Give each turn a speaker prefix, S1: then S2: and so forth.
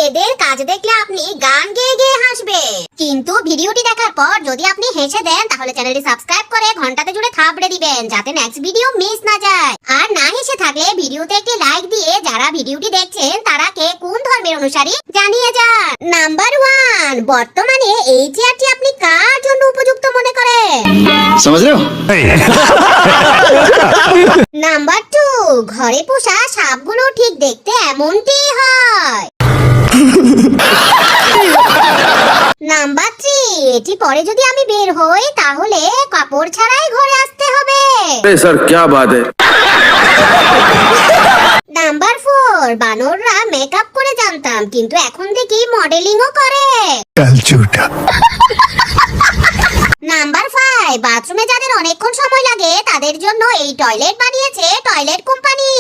S1: এদের কাজ দেখলে আপনি গান গেয়ে গেয়ে হাসবেন, কিন্তু ভিডিওটি দেখার পর যদি আপনি হেসে দেন তাহলে চ্যানেলটি সাবস্ক্রাইব করে ঘন্টাতে জুড়ে থাপড়ে দিবেন যাতে নেক্সট ভিডিও মিস না যায়। আর না হেসে থাকলে ভিডিওতে একটি লাইক দিয়ে যারা ভিডিওটি দেখছেন তারা কে কোন ধর্মের অনুসারী জানিয়ে যান। নাম্বার 1, বর্তমানে এই চেয়ারটি আপনি কার জন্য উপযুক্ত মনে করেন?
S2: समझ रहे हो?
S1: নাম্বার 2, ঘরে পোষা সাপগুলো ঠিক দেখতে এমনটি হয়। নাম্বার 3, এটি পরে যদি আমি বের হই তাহলে কাপড় ছাড়াই ঘরে আসতে হবে।
S2: सर क्या बात है।
S1: নাম্বার 4, বানররা মেকআপ করে জানতাম কিন্তু এখন দেখি মডেলিংও করে। নাম্বার 5, বাথরুমে যাদের অনেকক্ষণ সময় লাগে তাদের জন্য এই টয়লেট বানিয়েছে টয়লেট কোম্পানি।